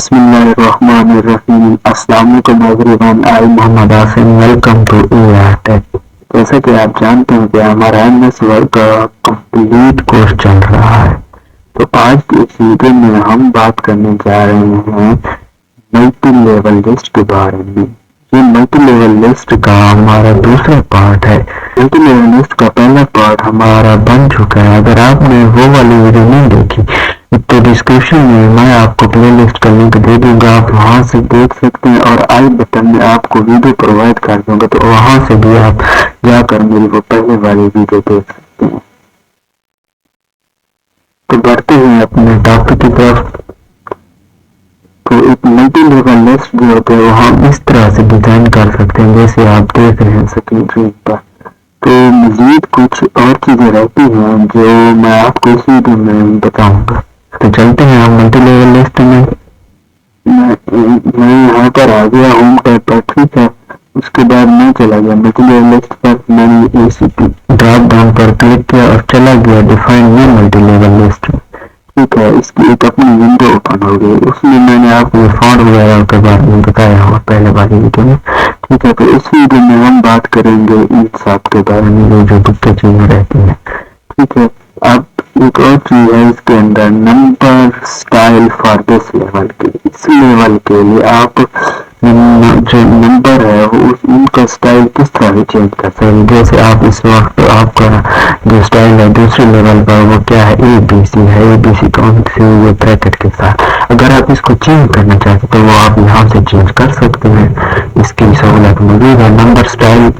बिस्मिल्लाहिर्रहमानिर्रहीम। अस्सलाम वालेकुम everyone, I Mohammad Asim, welcome to AI tech. जैसा कि आप जानते हैं कि हमारा एमएस वर्ड का कंप्लीट कोर्स चल रहा है, तो आज की इस वीडियो में हम बात करने जा रहे हैं मल्टी लेवल लिस्ट के बारे में। ये मल्टी लेवल लिस्ट का हमारा दूसरा पार्ट है। मल्टी लेवल लिस्ट का पहला पार्ट हमारा बन चुका है। अगर आपने वो वाली वीडियो नहीं देखी तो डिस्क्रिप्शन में मैं आपको प्ले लिस्ट का लिंक दे दूंगा, आप वहां से देख सकते हैं, और आई बटन में आपको वीडियो प्रोवाइड कर दूंगा, तो वहां से भी आप जाकर मेरी वो पहले वाली वीडियो देख सकते हैं। तो बढ़ते हैं अपने टॉपिक की तरफ। तो एक मल्टी लेवल लिस्ट जो होते हैं वो हम इस तरह से डिजाइन कर सकते हैं जैसे आप देख रहे हैं स्क्रीन पर। तो मजीद कुछ और चीजें रहती हैं जो मैं आपको इस वीडियो में बताऊंगा। तो चलते हैं हम मल्टी लेवल लिस्ट में। मैं यहाँ पर आ गया होम टैब पर, ठीक है। उसके बाद मैं चला गया मल्टी लेवल लिस्ट पर, मैंने इस ड्रॉप डाउन पर क्लिक किया और चला गया define new multi level list में, ठीक है। इसकी एक अपनी विंडो ओपन हो गई, उसमें मैंने आपको फॉन्ट वगैरह के बारे में बताया हुआ पहले वाली वीडियो में, ठीक है। तो इस वीडियो में हम बात करेंगे इन सब के बारे में जो बुक चीजें रहती हैं, ठीक है। अब एक और चीज है इसके अंदर, number style for this level के। इस लेवल के लिए आप जो नंबर है उनका स्टाइल किस तरह से चेंज कर सकते हैं। जैसे आप इस वक्त आपका जो स्टाइल है दूसरे लेवल पर वो क्या है, ABC है। ABC कौन से ये ब्रैकेट के साथ, अगर आप इसको चेंज करना चाहते तो वो आप यहाँ से चेंज कर सकते हैं, इसकी सहूलत मौजूद है। नंबर स्टाइल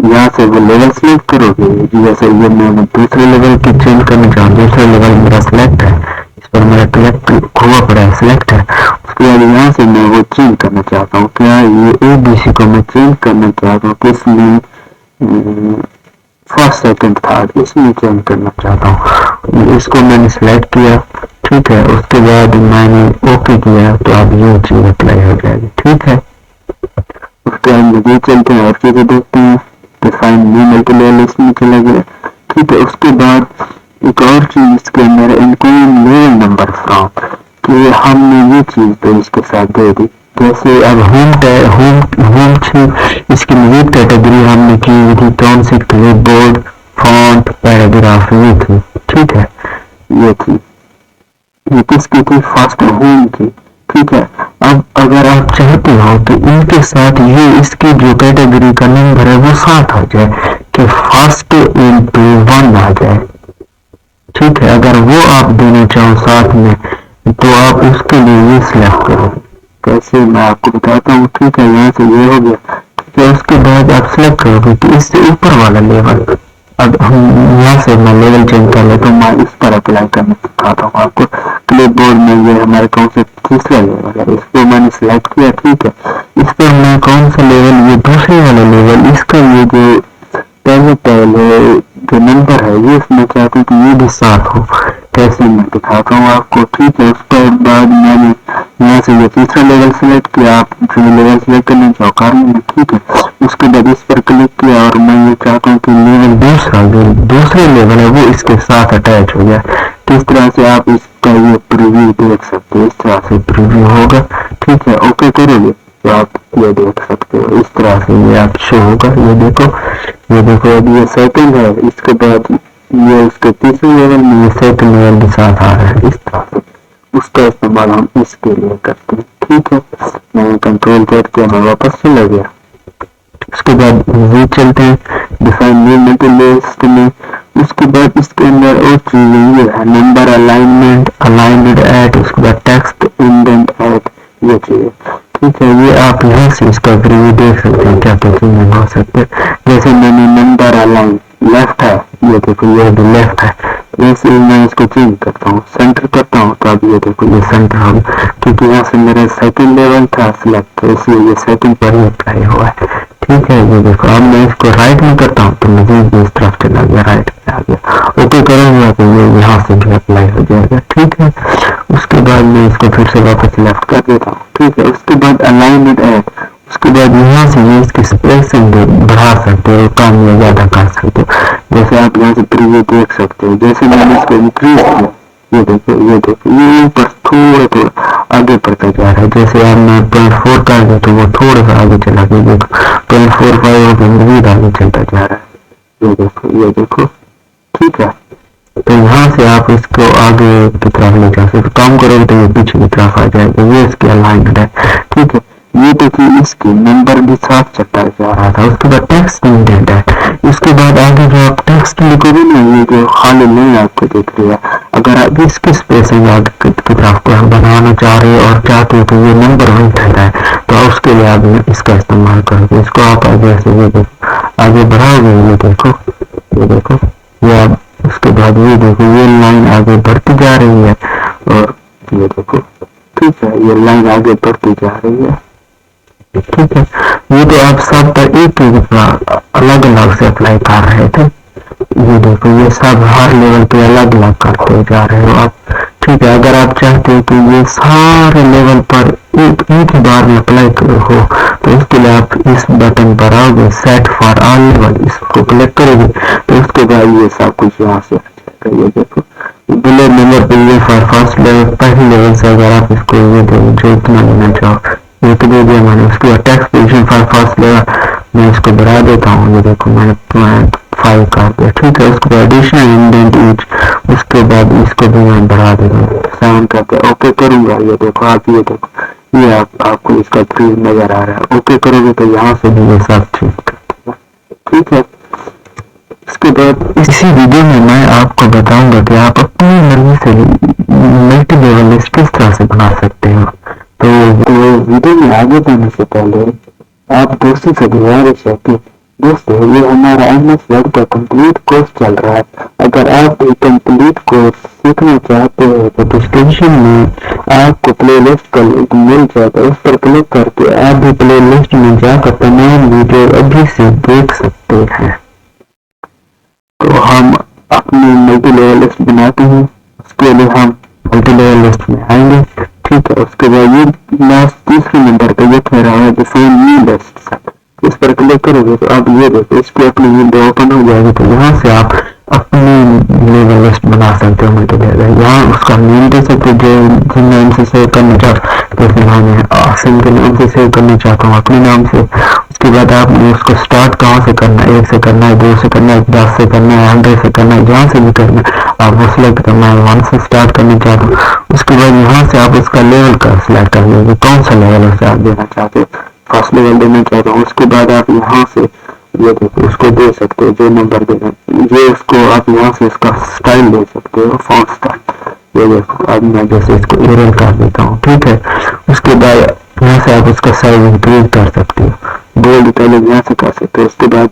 यहाँ से वो लेवल सिलेक्ट करोगे, जैसे ये मैं दूसरे लेवल की चेंज करना चाहूँ, दूसरा लेवल मेरा सिलेक्ट है, इस पर मेरा क्लिक हुआ पड़ा है, सिलेक्ट है। उसके बाद यहाँ से मैं वो चेंज करना चाहता हूँ, क्या ये ABC को मैं चेंज करना चाहता हूँ, किसमें फर्स्ट सेकंड थर्ड इसमें चेंज करना चाहता हूँ। इसको मैंने सिलेक्ट किया, ठीक है। उसके बाद मैंने ओके किया, तो अब ये चीज अप्लाई हो जाएगी, ठीक है। उसके बाद मुझे चलते हैं और चीजें देखते हैं। Define new multi level list में चला गया, ठीक है। उसके बाद एक और चीज इसके अंदर इनक्लूड लेवल नंबर फ्रॉम, कि हमने ये चीज तो इसके साथ दे दी। जैसे अब होम थी, इसकी मजीद कैटेगरी हमने की हुई थी कौन सी, क्लिप बोर्ड, फॉन्ट, पैराग्राफ, ये थी, ठीक है। ये थी, ये किसकी थी, फर्स्ट होम की, ठीक है। अब अगर आप चाहते हो तो इनके साथ ये इसकी जो कैटेगरी का नंबर है वो साथ आ जाए, कि फर्स्ट इंटू 1 आ जाए, ठीक है। अगर वो आप देना चाहो साथ में तो आप उसके लिए ये सिलेक्ट करो। कैसे मैं आपको बताता हूँ, ठीक है। यहाँ से ये हो गया, ठीक है। उसके बाद आप सिलेक्ट करोगे कि इससे ऊपर वाला लेवल, अब हम यहाँ से मैं लेवल चेंज कर लेता हूँ, मैं इस पर अप्लाई करना सिखाता हूँ आपको। क्लिप बोर्ड में ये हमारे कौन से तीसरा लेवल है, इसको मैंने सिलेक्ट किया, ठीक है। इस पर मैं कौन सा लेवल, ये दूसरे वाला लेवल, इसका ये जो पहले जो नंबर है ये इसमें चाहता हूँ कि ये भी साथ हो। कैसे मैं दिखाता हूँ आपको, ठीक है। उसके बाद मैंने यहाँ से ये तीसरा लेवल सिलेक्ट किया, आप जो लेवल सिलेक्ट करना चाहो कर लेना, ठीक है। उसके बाद इस पर क्लिक किया और मैं ये चाहता हूँ कि लेवल दूसरे लेवल है वो इसके साथ अटैच हो जाए। किस तरह से आप इसका ये प्रीव्यू देख सकते हो, इस तरह से प्रीव्यू होगा, ठीक है। ओके करोगे तो आप ये देख सकते हो, इस तरह से ये आप शो होगा। ये देखो अभी ये सेकंड है, इसके बाद ये उसके तीसरे लेवल में ये सेकंड लेवल के साथ आ रहा है, इस तरह से उसका इस्तेमाल हम इसके लिए करते हैं, ठीक है। मैं कंट्रोल करके मैं वापस चला गया। उसके बाद ये चलते हैं डिफाइन न्यू मल्टी लिस्ट में। उसके बाद इसके अंदर और चीजें ये है, नंबर अलाइनमेंट, अलाइनड एट, उसके बाद टेक्स्ट इंडेंट एट, ये चीजें, ठीक है। ये आप यहाँ से इसका प्रीव्यू देख सकते हैं, क्या क्या चीजें हो सकते हैं। जैसे मैंने नंबर अलाइन लेफ्ट है, ये देखो ये भी लेफ्ट है। जैसे मैं इसको चेंज करता हूँ, सेंटर करता हूँ, तो अब ये देखो ये सेंटर होगा, क्योंकि यहाँ से मेरा सेकंड लेवल था सिलेक्ट, तो इसलिए ये सेकंड पर ही अप्लाई हुआ है, ठीक है। ये देखो अब मैं इसको राइट में करता हूँ तो मुझे इस तरफ चला गया, राइट में आ गया। ओके करूँगा तो ये यहाँ से भी अप्लाई हो जाएगा, ठीक है। उसके बाद मैं इसको फिर से वापस लेफ्ट कर देता हूँ, ठीक है। उसके बाद अलाइनमेंट एट, उसके बाद यहाँ से ये इसकी स्पेसिंग बढ़ा सकते हो, कम या ज्यादा कर सकते हो। जैसे आप यहाँ से प्रीव्यू देख सकते हो, जैसे मैंने इसको इंक्रीज किया, ये देखो ये ऊपर थोड़ा थोड़ा आगे बढ़ता जा रहा है। जैसे अब मैं 0.4 कर दूं तो वो थोड़ा सा आगे चला गया, देखो 0.45 मजीद आगे चलता जा रहा है। ये देखो ठीक है। तो यहाँ से आप इसको आगे की तरफ ले जा सकते, काम करोगे तो ये पीछे की तरफ आ जाएगा। ये इसके अलाइनमेंट है, ठीक है। ये देखिए इसकी नंबर भी साफ चलता जा रहा था। उसके बाद टेक्स्ट इंडेंट है। इसके बाद आगे जो आप टेक्स्ट लिखोगे ना, ये जो खाली नहीं आपको दिख रही है, अगर आप इसकी स्पेसिंग आगे की तरफ को बनाना चाह रहे हो और चाहते हो तो ये नंबर वही ठहरा है, तो उसके लिए आप इसका इस्तेमाल करोगे। इसको आप आगे से ये देखो आगे बढ़ाओगे, ये देखो ये आप उसके बाद ये देखो ये लाइन आगे बढ़ती जा रही है और ये देखो ठीक है, ये लाइन आगे बढ़ती जा रही है, ठीक है। ये तो आप सब पर एक अलग अलग से अप्लाई कर रहे थे। ये देखो ये सब हर लेवल पे अलग अलग करते जा रहे हो आप, ठीक है। अगर आप चाहते हो कि ये सारे लेवल पर एक ही बार में अप्लाई हो तो उसके लिए आप इस बटन पर आओगे, सेट फॉर ऑल लेवल, इसको क्लिक करोगे तो उसके बाद ये सब कुछ यहाँ से ये देखो बुलेट नंबर पे ये फॉर फर्स्ट लेवल, पहले लेवल से अगर आप इसको ये जो इतना लेना चाहो ये तो दे दिया मैंने। उसके बाद text position for first level मैं इसको बढ़ा देता हूँ, ये देखो मैंने 5 कर दिया, ठीक है। उसके बाद एडिशनल इंडेंट ईच, उसके बाद इसको भी मैं बढ़ा देता हूँ 7 करके ओके करूंगा। ये देखो आप ये देखो ये आपको इसका प्रीव्यू नजर आ रहा है। ओके करोगे तो यहाँ से भी ये सब ठीक है। इसके बाद इसी वीडियो में मैं आपको बताऊंगा कि आप अपनी मर्जी से मल्टी लेवल लिस्ट किस तरह से बना सकते हो। तो वीडियो में आगे बढ़ने से पहले आप दोस्तों से गुजारिश है कि दोस्तों ये हमारा MS वर्ड का कंप्लीट कोर्स चल रहा है। अगर आप एक कंप्लीट कोर्स सीखना चाहते हो तो डिस्क्रिप्शन में आपको प्ले लिस्ट का लिंक मिल जाएगा, उस पर क्लिक करके आप भी प्ले लिस्ट में जाकर तमाम वीडियो अभी से देख सकते हैं। तो हम अपनी मल्टी लेवल लिस्ट बनाते हैं, उसके लिए हम मल्टी लेवल लिस्ट में आएंगे, ठीक है। उसके बाद ये लास्ट तीसरे नंबर पे ये कह रहा है जैसे न्यू लिस्ट, इस पर क्लिक करोगे तो आप ये देखो इस पे अपनी विंडो ओपन हो जाएगी। तो यहाँ से आप अपनी लेवल लिस्ट बना सकते हो मल्टी लेवल। यहाँ उसका नेम दे सकते हो, जो नाम से सेव करना चाहते हो, जैसे मैं आसिम के नाम से सेव करना चाहता हूँ अपने नाम से। उसके बाद आपने उसको स्टार्ट कहाँ से करना है, 1 से करना है, 2 से करना है, 10 से करना है, 100 से करना है, जहाँ से भी करना है आप वो सिलेक्ट करना है। 1 से स्टार्ट करना चाहते हो, उसके बाद यहाँ से आप उसका लेवल का सिलेक्ट कर लीजिए, कौन सा लेवल उसे आप देना चाहते हो, फर्स्ट लेवल देना चाहते हो। उसके बाद आप यहाँ से ये देखो उसको दे सकते हो जो नंबर देना, ये उसको आप यहाँ से इसका स्टाइल दे सकते हो, फॉन्ट स्टाइल। ये देखो अब मैं जैसे इसको एरर कर देता हूँ, ठीक है। उसके बाद यहाँ से आप उसका साइज इंक्रीज कर सकते हो, बोल्ड इटैलिक यहाँ से कर सकते हो। उसके बाद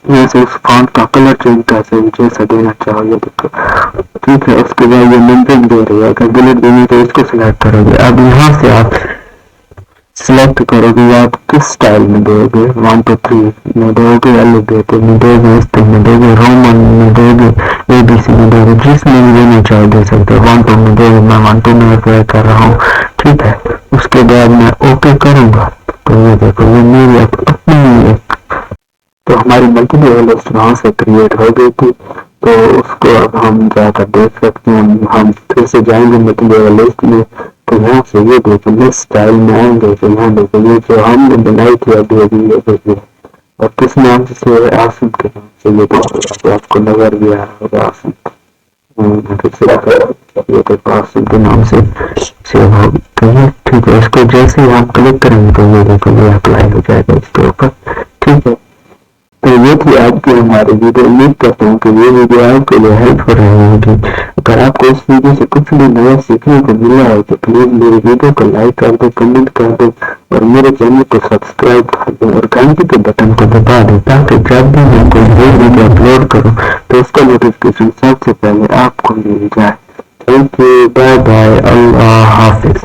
यहाँ से उस फॉन्ट का कलर चेंज कर सकते हो, जैसा देना चाहो ये देखो, ठीक है। उसके बाद ये नंबरिंग दे रही है, अगर बुलेट देंगे तो इसको सिलेक्ट करोगे। अब यहाँ से आप सिलेक्ट करोगे आप किस स्टाइल में दोगे, 1 to 3 में दोगे, एलिवेटेड में दोगे, स्टिक में दोगे, रोमन में दोगे, ABC में दोगे, जिसमें भी देना चाहो दे सकते हो। 1 to में दोगे, मैं 1 to में अप्लाई कर रहा हूँ, ठीक है। उसके बाद मैं ओके करूंगा तो ये देखो ये मेरी अपनी तो हमारी मल्टी लेवल लिस्ट वहाँ से क्रिएट हो गई थी। तो उसको अब हम जाकर देख सकते हैं। हम फिर से जाएंगे मल्टी लेवल लिस्ट में, तो यहाँ से ये देखो लिस्ट स्टाइल में आएंगे तो यहाँ देखो ये जो हमने बनाई थी अभी ये देखिए, और किस नाम से, आसिम के नाम से। ये देखो तो आपको नजर भी आ रहा होगा आसिम, ये देखो आसिम के नाम से सेव हो गई, ठीक है। इसको जैसे ही हम क्लिक करेंगे तो ये देखो ये अप्लाई हो जाएगा इसके ऊपर, ठीक है। तो ये थी आपकी हमारी वीडियो। उम्मीद करता हूँ कि ये वीडियो आपके लिए हेल्प हो रही होगी। अगर आपको इस वीडियो से कुछ भी नया सीखने को मिला है तो प्लीज मेरी वीडियो को लाइक कर दो, कमेंट कर दो और मेरे चैनल को सब्सक्राइब कर दो और घंटी के बटन को दबा दो, ताकि जब भी मैं कोई नई वीडियो अपलोड करूँ तो उसका नोटिफिकेशन सबसे पहले आपको मिल जाए। थैंक यू, बाय बाय, अल्लाह हाफिज।